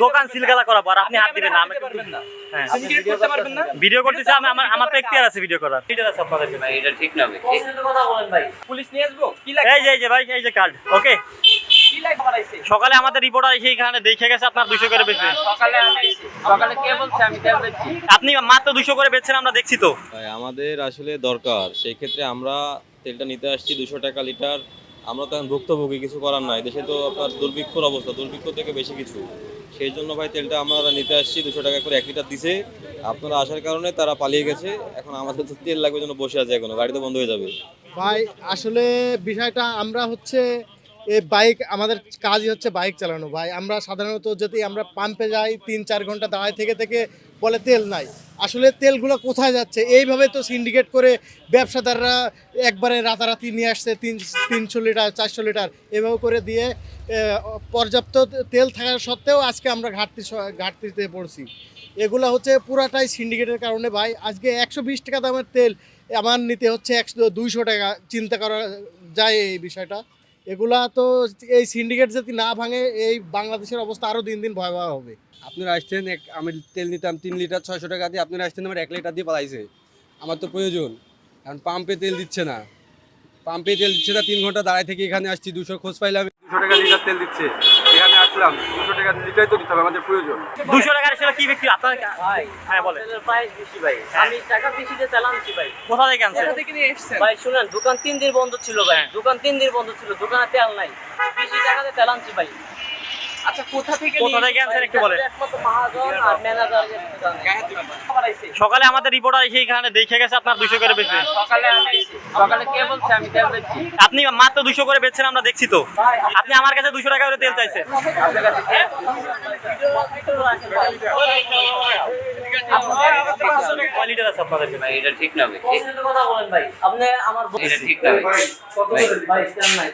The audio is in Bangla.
দোকান সিলগালা করাবো আর আপনি হাত দিবেন না। হ্যাঁ সিন্ডিকেট করতে পারবেন না। ভিডিও করতেছি আমি, আমার তো এখতিয়ার আছে ভিডিও করার। এটা আছে আপনাদের ভাই এটা ঠিক না ভাই। কথা বলেন ভাই। পুলিশ নিয়ে আসবো কি লাগে? এই যে ভাই, এই যে কার্ড। ওকে, কি লাগে বাড়াইছে? সকালে আমাদের রিপোর্টার এসে এখানে দেখে গেছে আপনার 200 করে বেচবেন। সকালে কে বলছে আমি তেল বেচছি? আপনি মাত্র 200 করে বেচছেন, আমরা দেখছি তো। ভাই আমাদের আসলে দরকার, সেই ক্ষেত্রে আমরা তেলটা নিতে আসছি 200 টাকা লিটার। আমরা তো এখন ভুক্তভোগী, কিছু করার নাই। দেশে তো আপনার দুর্ভিক্ষর অবস্থা, দুর্ভিক্ষ থেকে বেশি কিছু। সেই জন্য ভাই তেলটা আমরা নিতে আসছি 200 টাকা করে 1 লিটার দিছে। আপনারা আসার কারণে তারা পালিয়ে গেছে। এখন আমাদের তো তেল লাগবে জন্য বসে আছে, এখনো গাড়ি তো বন্ধ হয়ে যাবে। ভাই আসলে বিষয়টা আমরা হচ্ছে এই বাইক, আমাদের কাজই হচ্ছে বাইক চালানো ভাই। আমরা সাধারণত যদি আমরা পাম্পে যাই 3-4 ঘন্টা দাঁড়ায় থেকে বলে তেল নাই। আসলে তেলগুলো কোথায় যাচ্ছে? এইভাবে তো সিন্ডিকেট করে ব্যবসাদাররা একবারে রাতারাতি নিয়ে আসছে 300 লিটার 400 লিটার এভাবে করে দিয়ে পর্যাপ্ত তেল থাকা সত্ত্বেও আজকে আমরা ঘাটতিতে পড়ছি। এগুলো হচ্ছে পুরাটাই সিন্ডিকেটের কারণে ভাই। আজকে 120 টাকা দামের তেল আমার নিতে হচ্ছে 200 টাকা। চিন্তা করা যায় এই বিষয়টা। এগুলা তো এই সিন্ডিকেট যদি না ভাঙে এই বাংলাদেশের অবস্থা আরও দিন দিন ভয়াবহ হবে। আপনারা আসছেন, আমি তেল নিতাম 3 লিটার 600 টাকা দিয়ে, আপনারা আসছেন আমার 1 লিটার দিয়ে পালাইছে। আমার তো প্রয়োজন, কারণ পাম্পে তেল দিচ্ছে না। 3 ঘন্টা দাঁড়ায় থেকে এখানে আসছি। 200 খোঁজ পাইলাম 200 টাকা লিটার তেল দিচ্ছে, এখানে আসলাম। 200 টাকা লিটারই তো দিতে হবে, আমাদের প্রয়োজন। 200 টাকার সেটা কি বিক্রি আপনার? ভাই হ্যাঁ বলেন। তেলের প্রাইস বেশি ভাই। আমি টাকা বেশি দিয়ে তেল আনছি ভাই। কোথা থেকে আনছেন? কোথা থেকে নিয়ে এসেছেন? ভাই শুনেন, দোকান 3 দিন বন্ধ ছিল ভাই। দোকান 3 দিন বন্ধ ছিল, দোকানে তেল নাই। বেশি টাকা দিয়ে তেল আনছি ভাই। আচ্ছা কোথা থেকে আনছেন একটু বলেন। একমাত্র মহাজন আর ম্যানেজার বাড়াইছে? সকালে আমাদের রিপোর্টার এসে এখানে দেখে গেছে আপনার 200 করে বেচবেন। সকালে কে বলছে আমি তেল বেচছি? আপনি মাত্র 200 করে বেচছেন, আমরা দেখছি তো। আপনি আমার কাছে 200 টাকা করে তেল চাইছেন। আপনার কাছে কয় লিটার আছে আপনাদের কাছে? ভাই এটা ঠিক না ভাই। কথা বলেন ভাই। আপনি আমার এটা ঠিক না ভাই। ভাই তেল নাই।